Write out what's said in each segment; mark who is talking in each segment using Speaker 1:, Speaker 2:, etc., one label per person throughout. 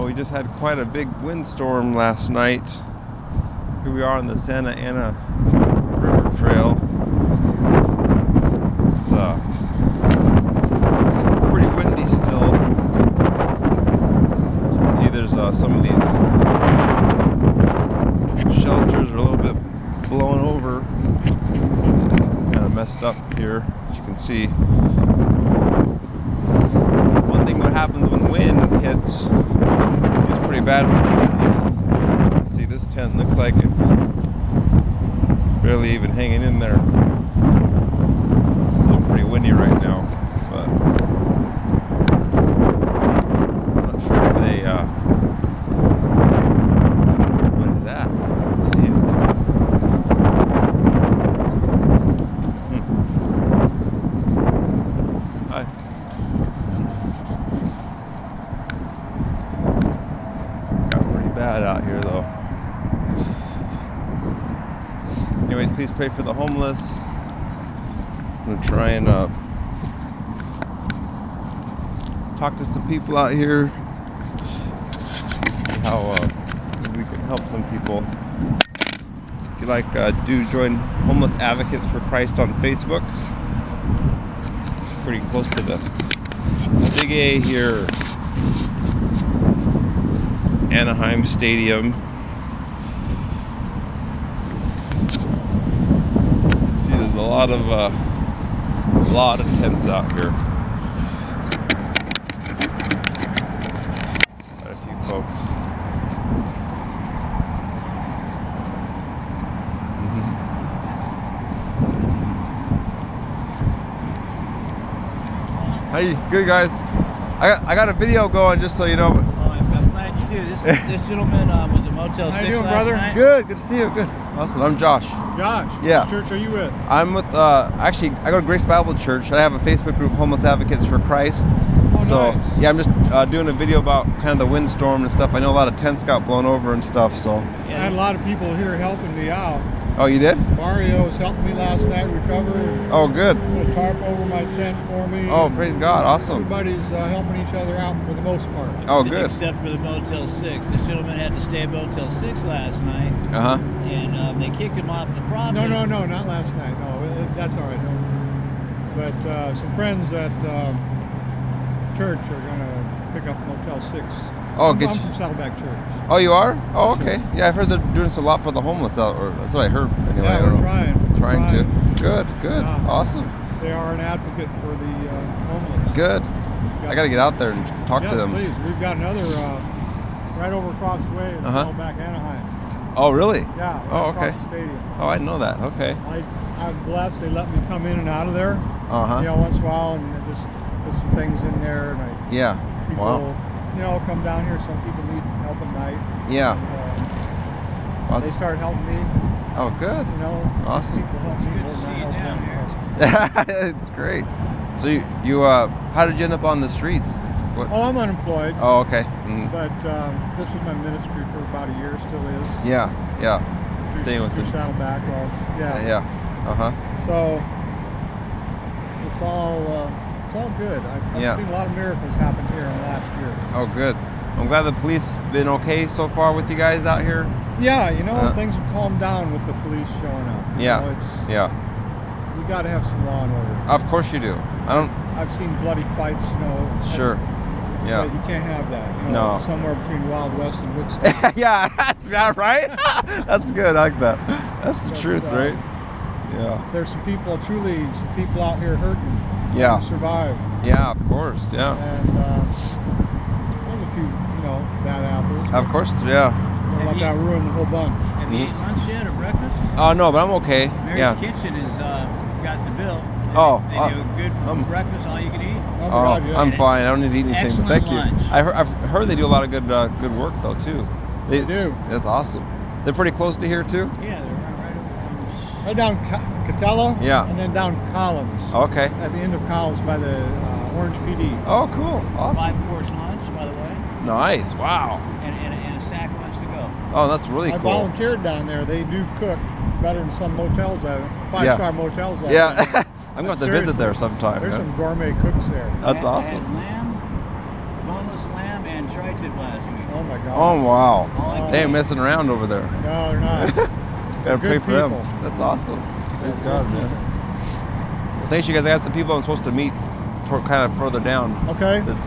Speaker 1: we just had quite a big windstorm last night. Here we are on the Santa Ana River Trail. It's pretty windy still. You can see there's some of these shelters are a little bit blown over. Kind of messed up here, as you can see. One thing that happens when wind hits is pretty bad for the windies. See, this tent looks like it's barely even hanging in there. It's still pretty windy right now, but I'm not sure if they what is that? Let's see it. Hi. Got pretty bad out here though. Anyways, please pray for the homeless. I'm gonna try and talk to some people out here. See how we can help some people. If you like, do join Homeless Advocates for Christ on Facebook. Pretty close to the Big A here, Anaheim Stadium. See, there's a lot of tents out here. Quite a few folks. Hey, good guys. I got a video going, just so you know.
Speaker 2: Oh, I'm glad you do. This gentleman was at Motel 6
Speaker 3: How you doing,
Speaker 2: last
Speaker 3: brother?
Speaker 2: night.
Speaker 1: Good to see you. Good. Awesome. I'm Josh.
Speaker 3: Josh,
Speaker 1: Yeah.
Speaker 3: which church are you with?
Speaker 1: I'm with, actually, I go to Grace Bible Church. I have a Facebook group, Homeless Advocates for Christ.
Speaker 3: Oh,
Speaker 1: So,
Speaker 3: nice.
Speaker 1: yeah, I'm just doing a video about kind of the windstorm and stuff. I know a lot of tents got blown over and stuff, so.
Speaker 3: I had a lot of people here helping me out.
Speaker 1: Oh, you did?
Speaker 3: Mario was helping me last night recover.
Speaker 1: Oh, good.
Speaker 3: Put a tarp over my tent for me.
Speaker 1: Oh, praise God. Awesome.
Speaker 3: Everybody's helping each other out for the most part.
Speaker 1: Oh, good.
Speaker 2: Except for the Motel 6. This gentleman had to stay at Motel 6 last night,
Speaker 1: Uh-huh.
Speaker 2: and they kicked him off the property.
Speaker 3: No, not last night. No, that's all right. No. But some friends at church are going to pick up Motel 6.
Speaker 1: Oh,
Speaker 3: I'm
Speaker 1: get
Speaker 3: from
Speaker 1: you.
Speaker 3: Saddleback Church.
Speaker 1: Oh, you are? Oh, okay. Yeah, I've heard they're doing a lot for the homeless out, or that's what I heard. Anyway,
Speaker 3: Yeah,
Speaker 1: I don't
Speaker 3: we're
Speaker 1: know.
Speaker 3: trying.
Speaker 1: Trying to. Good.
Speaker 3: Yeah.
Speaker 1: Awesome.
Speaker 3: They are an advocate for the homeless.
Speaker 1: Good. I got to get out there and talk
Speaker 3: yes,
Speaker 1: to them.
Speaker 3: Please. We've got another right over across the way in Saddleback, Anaheim.
Speaker 1: Oh, really?
Speaker 3: Yeah, right
Speaker 1: Oh, okay.
Speaker 3: across the stadium.
Speaker 1: Oh, I didn't know that. Okay.
Speaker 3: I'm blessed they let me come in and out of there.
Speaker 1: Uh-huh.
Speaker 3: You know, once in a while, and just put some things in there, and
Speaker 1: Yeah.
Speaker 3: people,
Speaker 1: Wow.
Speaker 3: you know, come down here. Some people need help at night.
Speaker 1: Yeah.
Speaker 3: And, they start helping me.
Speaker 1: Oh, good.
Speaker 3: You know,
Speaker 1: Awesome.
Speaker 3: people help me,
Speaker 2: Good to
Speaker 3: and
Speaker 2: see
Speaker 3: I
Speaker 2: you
Speaker 3: help
Speaker 2: down
Speaker 3: them.
Speaker 1: It's great. So you how did you end up on the streets? What?
Speaker 3: Oh, I'm unemployed.
Speaker 1: Oh, okay. Mm.
Speaker 3: But this was my ministry for about a year, still is.
Speaker 1: Yeah. Staying with
Speaker 3: through
Speaker 1: them.
Speaker 3: Saddleback. Well, yeah.
Speaker 1: Yeah. Uh-huh.
Speaker 3: So it's all good. I've seen a lot of miracles happen here in the last year.
Speaker 1: Oh, good. I'm glad the police been okay so far with you guys out here.
Speaker 3: Yeah, you know, things have calmed down with the police showing up. You know, you got to have some law and order.
Speaker 1: Of course you do.
Speaker 3: I've seen bloody fights, you know.
Speaker 1: Sure. Yeah.
Speaker 3: But you can't have that. You know,
Speaker 1: No.
Speaker 3: somewhere between Wild West and Woodstock.
Speaker 1: Yeah, that's not right. That's good. I like that. That's the truth, right? Yeah.
Speaker 3: There's some people out here hurting.
Speaker 1: Yeah.
Speaker 3: To survive.
Speaker 1: Yeah, of course. Yeah.
Speaker 3: And there's a few, you know, bad apples.
Speaker 1: Of course. Yeah.
Speaker 3: Don't let that ruin the whole bunch.
Speaker 2: Have you eaten lunch yet or breakfast?
Speaker 1: Oh no, but I'm okay.
Speaker 2: Mary's Kitchen has got the bill. They do a good breakfast, all you can eat.
Speaker 3: Oh, my God, yeah.
Speaker 1: I'm fine. I don't need to eat anything. But thank
Speaker 2: Excellent
Speaker 1: you.
Speaker 2: lunch.
Speaker 1: I've heard they do a lot of good work though too.
Speaker 3: They do.
Speaker 1: That's awesome. They're pretty close to here too.
Speaker 2: Yeah, they're right over.
Speaker 3: Right down Catella.
Speaker 1: Yeah.
Speaker 3: And then down Collins.
Speaker 1: Okay.
Speaker 3: At the end of Collins by the Orange PD.
Speaker 1: Oh, cool. Awesome.
Speaker 2: 5-course lunch, by the way.
Speaker 1: Nice. Wow.
Speaker 2: And a sack lunch to go.
Speaker 1: Oh, that's really
Speaker 3: I
Speaker 1: cool.
Speaker 3: volunteered down there. They do cook better than some motels out there. 5-star motels out there.
Speaker 1: Yeah. I'm going to visit there sometime.
Speaker 3: There's
Speaker 1: yeah.
Speaker 3: some gourmet cooks there.
Speaker 1: That's
Speaker 2: I
Speaker 1: awesome.
Speaker 2: had lamb, boneless lamb, man tried to last week.
Speaker 3: Oh my God.
Speaker 1: Oh wow.
Speaker 2: Oh,
Speaker 1: They ain't messing around over there.
Speaker 3: No, they're not.
Speaker 1: Gotta pray for them.
Speaker 3: people.
Speaker 1: That's awesome. Praise God, man. Well, thanks you guys. I got some people I'm supposed to meet kind of further down.
Speaker 3: Okay.
Speaker 1: That's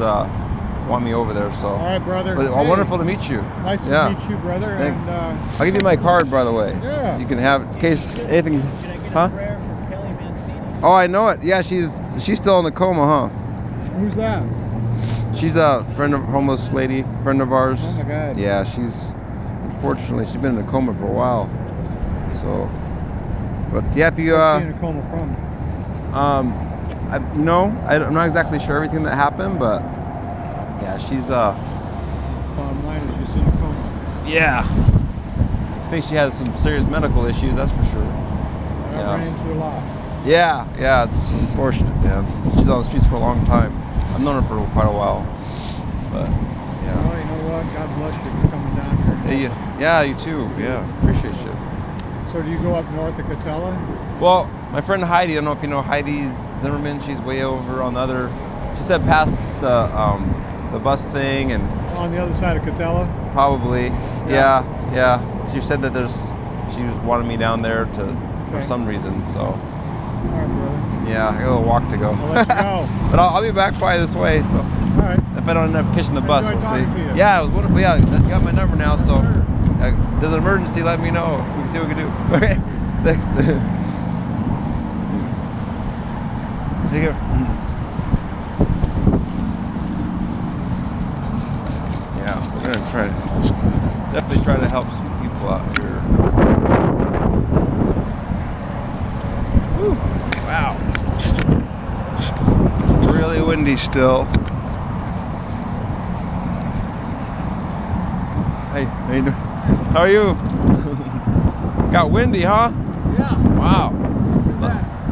Speaker 1: want me over there. So.
Speaker 3: All right, brother.
Speaker 1: But,
Speaker 3: Hey,
Speaker 1: wonderful to meet you.
Speaker 3: Nice to
Speaker 1: Yeah.
Speaker 3: meet you, brother.
Speaker 1: Thanks.
Speaker 3: And,
Speaker 1: I'll give you my card, by the way.
Speaker 3: Yeah.
Speaker 1: You can have it in case anything.
Speaker 2: Should I get
Speaker 1: Huh?
Speaker 2: a prayer for Kelly Mancini?
Speaker 1: Oh, I know it. Yeah, she's still in a coma, huh?
Speaker 3: who's that?
Speaker 1: She's a homeless lady, friend of ours.
Speaker 3: Oh my God.
Speaker 1: Yeah, unfortunately she's been in a coma for a while. So, but yeah, if you
Speaker 3: Where's she in a coma from?
Speaker 1: I'm not exactly sure everything that happened, but yeah, she's
Speaker 3: Bottom line is she's in a coma.
Speaker 1: yeah. I think she has some serious medical issues, that's for sure.
Speaker 3: I ran into a lot.
Speaker 1: Yeah, it's unfortunate, man. She's on the streets for a long time. I've known her for quite a while, but yeah.
Speaker 3: Well, you know what? God bless you for coming down here.
Speaker 1: Yeah, you too. Yeah, appreciate you.
Speaker 3: So do you go up north of Catella?
Speaker 1: Well, my friend Heidi, I don't know if you know Heidi Zimmerman. She's way over on the other. She said past the bus thing and.
Speaker 3: On the other side of Catella?
Speaker 1: Probably. Yeah. She said that she just wanted me down there for some reason. So.
Speaker 3: All right, brother.
Speaker 1: Yeah, I got a little walk to go.
Speaker 3: I'll let you go.
Speaker 1: But I'll be back by this way. So.
Speaker 3: All right.
Speaker 1: If I don't end up catching the bus,
Speaker 3: Enjoy
Speaker 1: we'll see.
Speaker 3: talking to you.
Speaker 1: Yeah, it was wonderful. Yeah, you got my number now, so
Speaker 3: Sure.
Speaker 1: if there's an emergency, let me know. We can see what we can do. Okay, thanks. Take care. Yeah, we're gonna definitely try to help some people out here. Woo. Wow. Really windy still. Hey, how you doing? How are you? Got windy, huh?
Speaker 2: Yeah.
Speaker 1: Wow.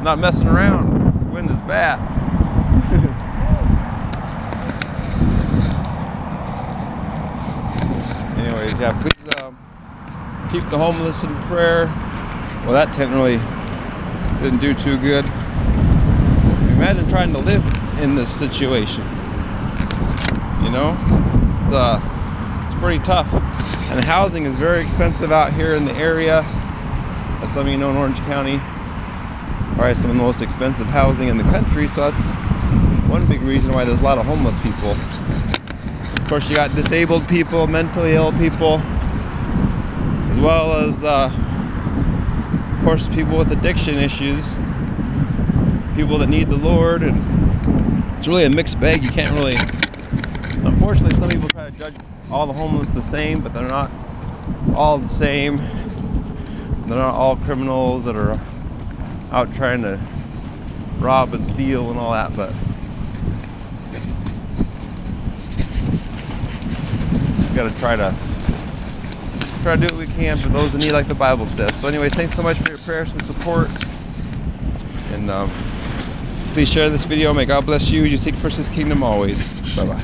Speaker 1: Not messing around. The wind is bad. Anyways, yeah, please keep the homeless in prayer. Well, that tent really didn't do too good. Imagine trying to live in this situation. You know, it's pretty tough. And housing is very expensive out here in the area. As some of you know, in Orange County, probably some of the most expensive housing in the country. So that's one big reason why there's a lot of homeless people. Of course, you got disabled people, mentally ill people, as well as, of course, people with addiction issues, people that need the Lord, and it's really a mixed bag. You can't really, unfortunately, some people try to judge all the homeless the same, but they're not all the same. They're not all criminals that are out trying to rob and steal and all that, but we gotta try to do what we can for those in need, like the Bible says. So anyways, thanks so much for your prayers and support, and please share this video. May God bless you. You seek first His kingdom always. Bye bye.